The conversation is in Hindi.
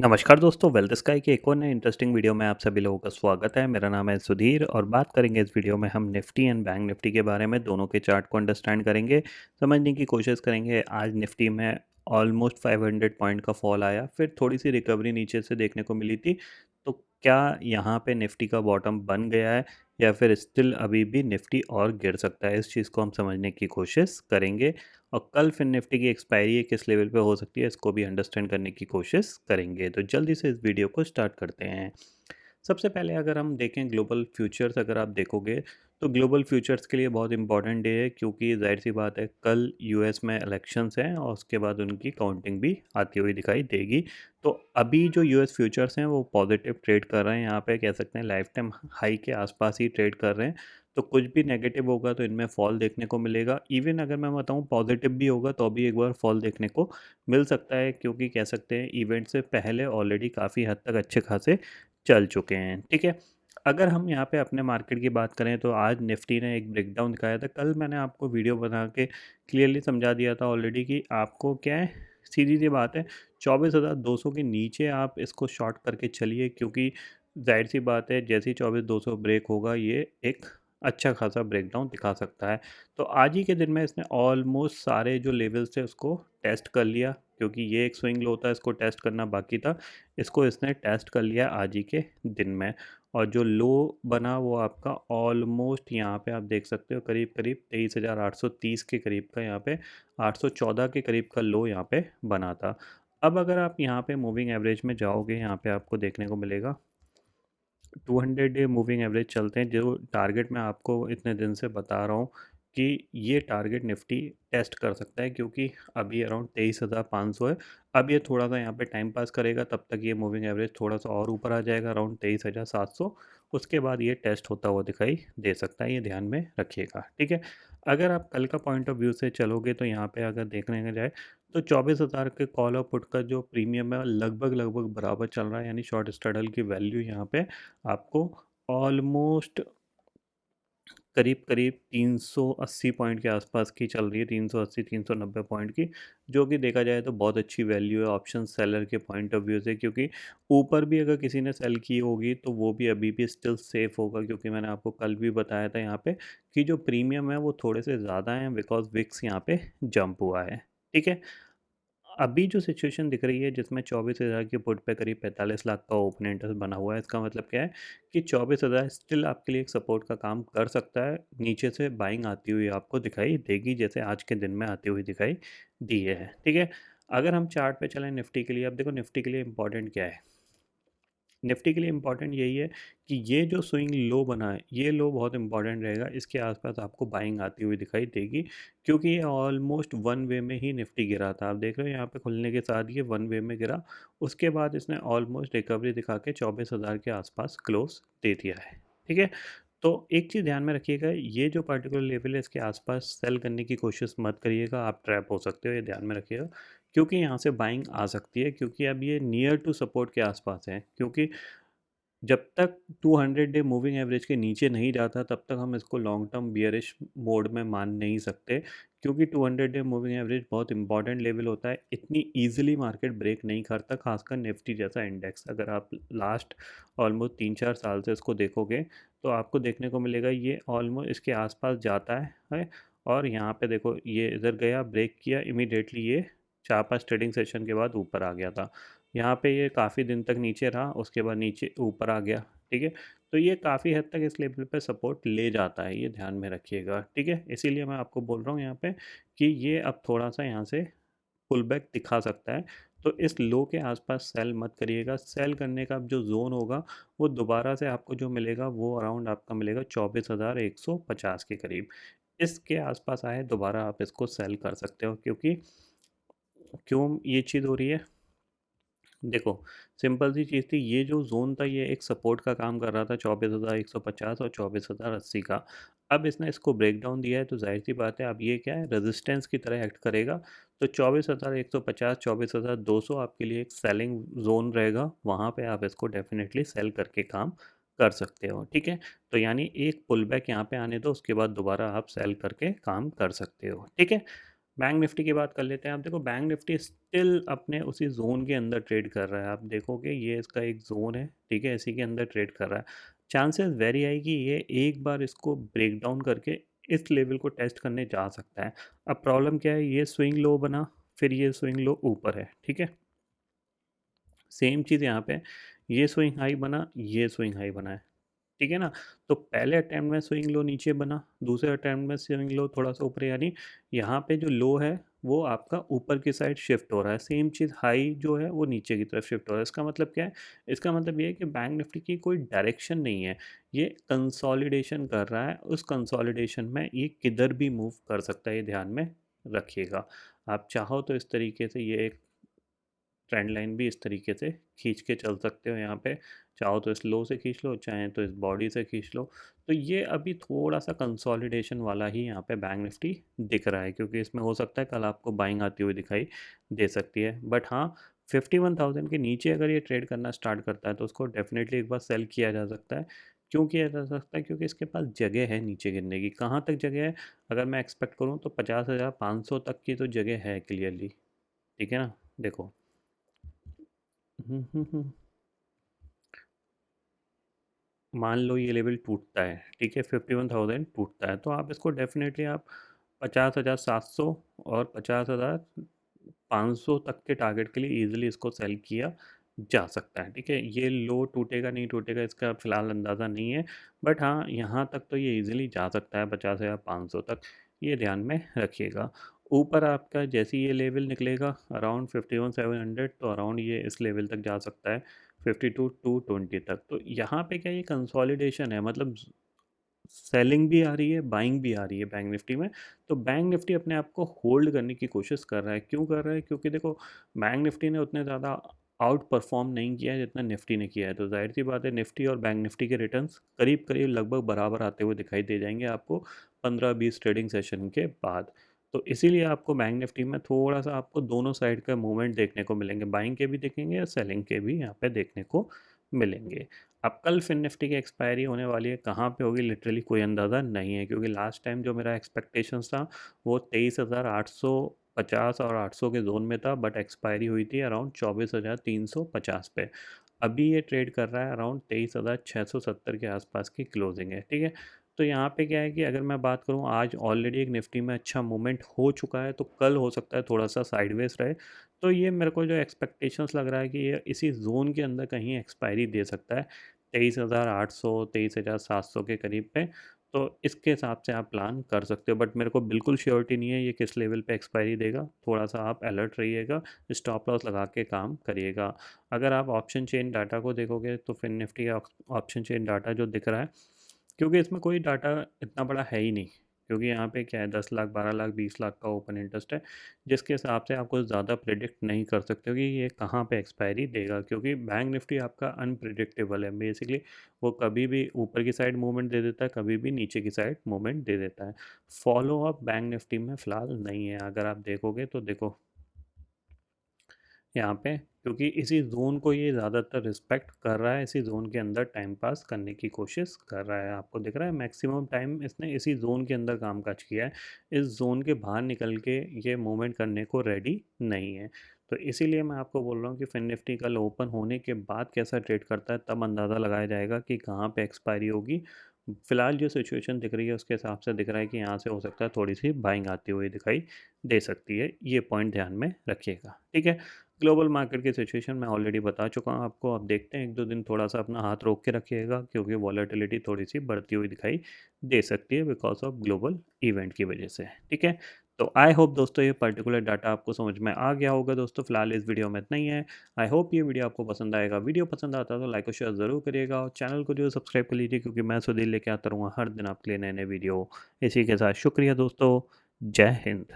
नमस्कार दोस्तों, वेल्थ स्काई के एक और नए इंटरेस्टिंग वीडियो में आप सभी लोगों का स्वागत है। मेरा नाम है सुधीर और बात करेंगे इस वीडियो में हम निफ्टी एंड बैंक निफ्टी के बारे में। दोनों के चार्ट को अंडरस्टैंड करेंगे, समझने की कोशिश करेंगे। आज निफ्टी में ऑलमोस्ट 500 पॉइंट का फॉल आया, फिर थोड़ी सी रिकवरी नीचे से देखने को मिली थी। तो क्या यहाँ पे निफ्टी का बॉटम बन गया है या फिर स्टिल अभी भी निफ्टी और गिर सकता है, इस चीज़ को हम समझने की कोशिश करेंगे। और कल फिर निफ्टी की एक्सपायरी है, किस लेवल पे हो सकती है, इसको भी अंडरस्टैंड करने की कोशिश करेंगे। तो जल्दी से इस वीडियो को स्टार्ट करते हैं। सबसे पहले अगर हम देखें ग्लोबल फ्यूचर्स, अगर आप देखोगे तो ग्लोबल फ्यूचर्स के लिए बहुत इंपॉर्टेंट डे है, क्योंकि जाहिर सी बात है कल यूएस में इलेक्शंस हैं और उसके बाद उनकी काउंटिंग भी आती हुई दिखाई देगी। तो अभी जो यूएस फ्यूचर्स हैं वो पॉजिटिव ट्रेड कर रहे हैं, यहाँ पे कह सकते हैं लाइफ टाइम हाई के आसपास ही ट्रेड कर रहे हैं। तो कुछ भी नेगेटिव होगा तो इनमें फॉल देखने को मिलेगा। इवन अगर मैं बताऊँ पॉजिटिव भी होगा तो भी एक बार फॉल देखने को मिल सकता है, क्योंकि कह सकते हैं इवेंट से पहले ऑलरेडी काफ़ी हद तक अच्छे खासे चल चुके हैं। ठीक है, अगर हम यहाँ पे अपने मार्केट की बात करें तो आज निफ्टी ने एक ब्रेकडाउन दिखाया था। कल मैंने आपको वीडियो बना के क्लियरली समझा दिया था ऑलरेडी कि आपको क्या है, सीधी सी बात है, 24,200 के नीचे आप इसको शॉर्ट करके चलिए, क्योंकि जाहिर सी बात है जैसे ही 24,200 ब्रेक होगा ये एक अच्छा खासा ब्रेकडाउन दिखा सकता है। तो आज ही के दिन में इसने ऑलमोस्ट सारे जो लेवल्स थे उसको टेस्ट कर लिया, क्योंकि ये एक स्विंग लो था, इसको टेस्ट करना बाकी था। इसको इसने टेस्ट कर लिया आज ही के दिन में। और जो लो बना वो आपका ऑलमोस्ट यहाँ पे आप देख सकते हो करीब करीब 23,830 के करीब का, यहाँ पे 814 के करीब का लो यहाँ पे बना था। अब अगर आप यहाँ पे मूविंग एवरेज में जाओगे, यहाँ पे आपको देखने को मिलेगा 200 डे मूविंग एवरेज चलते हैं। जो टारगेट मैं आपको इतने दिन से बता रहा हूँ कि ये टारगेट निफ्टी टेस्ट कर सकता है, क्योंकि अभी अराउंड 23,500 है। अब ये थोड़ा सा यहाँ पे टाइम पास करेगा, तब तक ये मूविंग एवरेज थोड़ा सा और ऊपर आ जाएगा अराउंड 23,700। उसके बाद ये टेस्ट होता हुआ दिखाई दे सकता है, ये ध्यान में रखिएगा। ठीक है, अगर आप कल का पॉइंट ऑफ व्यू से चलोगे तो यहाँ पे अगर देखने का जाए तो 24,000 के कॉल और पुट का जो प्रीमियम है लगभग लगभग बराबर चल रहा है, यानी शॉर्ट स्ट्रैडल की वैल्यू यहाँ पे आपको ऑलमोस्ट करीब करीब 380 पॉइंट के आसपास की चल रही है, 380 390 पॉइंट की, जो कि देखा जाए तो बहुत अच्छी वैल्यू है ऑप्शन सेलर के पॉइंट ऑफ व्यू से। क्योंकि ऊपर भी अगर किसी ने सेल की होगी तो वो भी अभी भी स्टिल सेफ होगा, क्योंकि मैंने आपको कल भी बताया था यहाँ पे कि जो प्रीमियम है वो थोड़े से ज़्यादा हैं, बिकॉज विक्स यहाँ पे जंप हुआ है। ठीक है, अभी जो सिचुएशन दिख रही है जिसमें 24,000 की पुट पे करीब 45 लाख का ओपन इंटरेस्ट बना हुआ है, इसका मतलब क्या है कि 24,000 स्टिल आपके लिए एक सपोर्ट का काम कर सकता है। नीचे से बाइंग आती हुई आपको दिखाई देगी, जैसे आज के दिन में आती हुई दिखाई दी है। ठीक है, अगर हम चार्ट पे चलें निफ्टी के लिए, अब देखो निफ्टी के लिए इंपॉर्टेंट क्या है। निफ्टी के लिए इम्पॉर्टेंट यही है कि ये जो स्विंग लो बना है ये लो बहुत इंपॉर्टेंट रहेगा, इसके आसपास आपको बाइंग आती हुई दिखाई देगी, क्योंकि ये ऑलमोस्ट वन वे में ही निफ्टी गिरा था। आप देख रहे हो यहाँ पे खुलने के साथ ये वन वे में गिरा, उसके बाद इसने ऑलमोस्ट रिकवरी दिखा के 24,000 के आसपास क्लोज दे दिया है। ठीक है, तो एक चीज़ ध्यान में रखिएगा, ये जो पर्टिकुलर लेवल है इसके आसपास सेल करने की कोशिश मत करिएगा, आप ट्रैप हो सकते हो, ये ध्यान में रखिएगा। क्योंकि यहाँ से बाइंग आ सकती है, क्योंकि अब ये नियर टू सपोर्ट के आसपास है। क्योंकि जब तक 200 डे मूविंग एवरेज के नीचे नहीं जाता तब तक हम इसको लॉन्ग टर्म बियरिश मोड में मान नहीं सकते, क्योंकि 200 डे मूविंग एवरेज बहुत इंपॉर्टेंट लेवल होता है। इतनी इजीली मार्केट ब्रेक नहीं करता, खासकर निफ्टी जैसा इंडेक्स। अगर आप लास्ट ऑलमोस्ट 3-4 साल से इसको देखोगे तो आपको देखने को मिलेगा ये ऑलमोस्ट इसके आसपास जाता है। और यहाँ पे देखो ये इधर गया, ब्रेक किया, इमीडिएटली ये 4-5 ट्रेडिंग सेशन के बाद ऊपर आ गया था। यहाँ पे ये काफ़ी दिन तक नीचे रहा, उसके बाद नीचे ऊपर आ गया। ठीक है, तो ये काफ़ी हद तक इस लेवल पे सपोर्ट ले जाता है, ये ध्यान में रखिएगा। ठीक है, इसीलिए मैं आपको बोल रहा हूँ यहाँ पे कि ये अब थोड़ा सा यहाँ से पुल बैक दिखा सकता है। तो इस लो के आसपास सेल मत करिएगा। सेल करने का जो जोन होगा वो दोबारा से आपको जो मिलेगा वो अराउंड आपका मिलेगा 24,150 के करीब। इसके आसपास आए दोबारा आप इसको सेल कर सकते हो। क्योंकि क्यों ये चीज़ हो रही है, देखो सिंपल सी चीज़ थी, ये जो जोन था ये एक सपोर्ट का काम कर रहा था 24,150 और 24,080 का। अब इसने इसको ब्रेक डाउन दिया है, तो जाहिर सी बात है अब ये क्या है, रेजिस्टेंस की तरह एक्ट करेगा। तो 24,150 24,200 आपके लिए एक सेलिंग जोन रहेगा, वहाँ पे आप इसको डेफिनेटली सेल करके काम कर सकते हो। ठीक है, तो यानी एक पुल बैक यहाँ पे आने दो, उसके बाद दोबारा आप सेल करके काम कर सकते हो। ठीक है, बैंक निफ्टी की बात कर लेते हैं। आप देखो बैंक निफ्टी स्टिल अपने उसी जोन के अंदर ट्रेड कर रहा है। आप देखोगे ये इसका एक जोन है, ठीक है, इसी के अंदर ट्रेड कर रहा है। चांसेस वेरी हाई कि ये एक बार इसको ब्रेक डाउन करके इस लेवल को टेस्ट करने जा सकता है। अब प्रॉब्लम क्या है, ये स्विंग लो बना, फिर ये स्विंग लो ऊपर है, ठीक है। सेम चीज़ यहाँ पे, ये स्विंग हाई बना, ये स्विंग हाई बना है, ठीक है ना। तो पहले अटैम्प्ट में स्विंग लो नीचे बना, दूसरे अटैम्प्ट में स्विंग लो थोड़ा सा ऊपर, यानी यहाँ पे जो लो है वो आपका ऊपर की साइड शिफ्ट हो रहा है। सेम चीज़ हाई जो है वो नीचे की तरफ शिफ्ट हो रहा है। इसका मतलब क्या है, इसका मतलब ये है कि बैंक निफ्टी की कोई डायरेक्शन नहीं है, ये कंसोलिडेशन कर रहा है। उस कंसोलिडेशन में ये किधर भी मूव कर सकता है, ये ध्यान में रखिएगा। आप चाहो तो इस तरीके से ये एक ट्रेंड लाइन भी इस तरीके से खींच के चल सकते हो यहाँ पे। चाहो तो इस लो से खींच लो, चाहे तो इस बॉडी से खींच लो। तो ये अभी थोड़ा सा कंसोलिडेशन वाला ही यहाँ पे बैंक निफ्टी दिख रहा है, क्योंकि इसमें हो सकता है कल आपको बाइंग आती हुई दिखाई दे सकती है। बट हाँ, 51,000 के नीचे अगर ये ट्रेड करना स्टार्ट करता है तो उसको डेफिनेटली एक बार सेल किया जा सकता है। क्यों किया जा सकता है, क्योंकि इसके पास जगह है नीचे गिरने की। कहाँ तक जगह है, अगर मैं एक्सपेक्ट करूँ तो 50,500 तक की तो जगह है क्लियरली, ठीक है ना। देखो, मान लो ये लेवल टूटता है, ठीक है, 51,000 टूटता है, तो आप इसको डेफिनेटली आप 50,700 और 50,500 तक के टारगेट के लिए इजीली इसको सेल किया जा सकता है, ठीक है। ये लो टूटेगा नहीं टूटेगा इसका फ़िलहाल अंदाज़ा नहीं है, बट हाँ यहाँ तक तो ये इजीली जा सकता है 50,500 तक, ये ध्यान में रखिएगा। ऊपर आपका जैसे ही ये लेवल निकलेगा अराउंड 51,700, तो अराउंड ये इस लेवल तक जा सकता है 52,220 तक। तो यहाँ पे क्या, ये कंसोलिडेशन है, मतलब सेलिंग भी आ रही है, बाइंग भी आ रही है बैंक निफ्टी में। तो बैंक निफ्टी अपने आप को होल्ड करने की कोशिश कर रहा है। क्यों कर रहा है, क्योंकि देखो बैंक निफ्टी ने उतने ज़्यादा आउट परफॉर्म नहीं किया है जितना निफ्टी ने किया है। तो जाहिर सी बात है निफ्टी और बैंक निफ्टी के रिटर्न्स करीब करीब लगभग बराबर आते हुए दिखाई दे जाएंगे आपको 15-20 ट्रेडिंग सेशन के बाद। तो इसीलिए आपको बैंक निफ्टी में थोड़ा सा आपको दोनों साइड का मूवमेंट देखने को मिलेंगे, बाइंग के भी देखेंगे और सेलिंग के भी यहाँ पे देखने को मिलेंगे। अब कल फिन निफ्टी की एक्सपायरी होने वाली है, कहाँ पे होगी लिटरली कोई अंदाज़ा नहीं है, क्योंकि लास्ट टाइम जो मेरा एक्सपेक्टेशंस था वो 23,850 और 800 के जोन में था, बट एक्सपायरी हुई थी अराउंड 24,350 पे। अभी ये ट्रेड कर रहा है अराउंड 23,670 के आसपास की क्लोजिंग है, ठीक है। तो यहाँ पे क्या है कि अगर मैं बात करूँ, आज ऑलरेडी एक निफ्टी में अच्छा मूवमेंट हो चुका है, तो कल हो सकता है थोड़ा सा साइडवेज रहे। तो ये मेरे को जो एक्सपेक्टेशंस लग रहा है कि ये इसी जोन के अंदर कहीं एक्सपायरी दे सकता है 23,800 23,700 के करीब पे। तो इसके हिसाब से आप प्लान कर सकते हो, बट मेरे को बिल्कुल श्योरिटी नहीं है ये किस लेवल पे एक्सपायरी देगा। थोड़ा सा आप अलर्ट रहिएगा, स्टॉप लॉस लगा के काम करिएगा। अगर आप ऑप्शन चेन डाटा को देखोगे तो फिन निफ्टी का ऑप्शन चेन डाटा जो दिख रहा है, क्योंकि इसमें कोई डाटा इतना बड़ा है ही नहीं, क्योंकि यहाँ पे क्या है 10 लाख 12 लाख 20 लाख का ओपन इंटरेस्ट है, जिसके हिसाब से आपको ज़्यादा प्रिडिक्ट नहीं कर सकते हो कि ये कहाँ पे एक्सपायरी देगा, क्योंकि बैंक निफ्टी आपका अनप्रिडिक्टेबल है बेसिकली। वो कभी भी ऊपर की साइड मूवमेंट दे देता है, कभी भी नीचे की साइड मूवमेंट दे देता है। फॉलो अप बैंक निफ्टी में फ़िलहाल नहीं है, अगर आप देखोगे तो देखो यहाँ पे, क्योंकि इसी जोन को ये ज़्यादातर रिस्पेक्ट कर रहा है, इसी जोन के अंदर टाइम पास करने की कोशिश कर रहा है। आपको दिख रहा है मैक्सिमम टाइम इसने इसी जोन के अंदर काम काज किया है, इस जोन के बाहर निकल के ये मूवमेंट करने को रेडी नहीं है। तो इसीलिए मैं आपको बोल रहा हूँ कि फिन निफ्टी कल ओपन होने के बाद कैसा ट्रेड करता है तब अंदाज़ा लगाया जाएगा कि कहाँ पे एक्सपायरी होगी। फिलहाल जो सिचुएशन दिख रही है उसके हिसाब से दिख रहा है कि यहाँ से हो सकता है थोड़ी सी बाइंग आती हुई दिखाई दे सकती है, ये पॉइंट ध्यान में रखिएगा, ठीक है। ग्लोबल मार्केट की सिचुएशन मैं ऑलरेडी बता चुका हूँ आपको। अब देखते हैं 1-2 दिन थोड़ा सा अपना हाथ रोक के रखिएगा, क्योंकि वॉलेटिलिटी थोड़ी सी बढ़ती हुई दिखाई दे सकती है बिकॉज ऑफ ग्लोबल इवेंट की वजह से, ठीक है। तो आई होप दोस्तों ये पर्टिकुलर डाटा आपको समझ में आ गया होगा। दोस्तों फिलहाल इस वीडियो में इतना ही है। आई होप ये वीडियो आपको पसंद आएगा। वीडियो पसंद आता है तो लाइक और शेयर ज़रूर करिएगा, और चैनल को जो सब्सक्राइब कर लीजिए, क्योंकि मैं सुधीर लेके आता रहूँगा हर दिन आपके लिए नए नए वीडियो। इसी के साथ शुक्रिया दोस्तों, जय हिंद।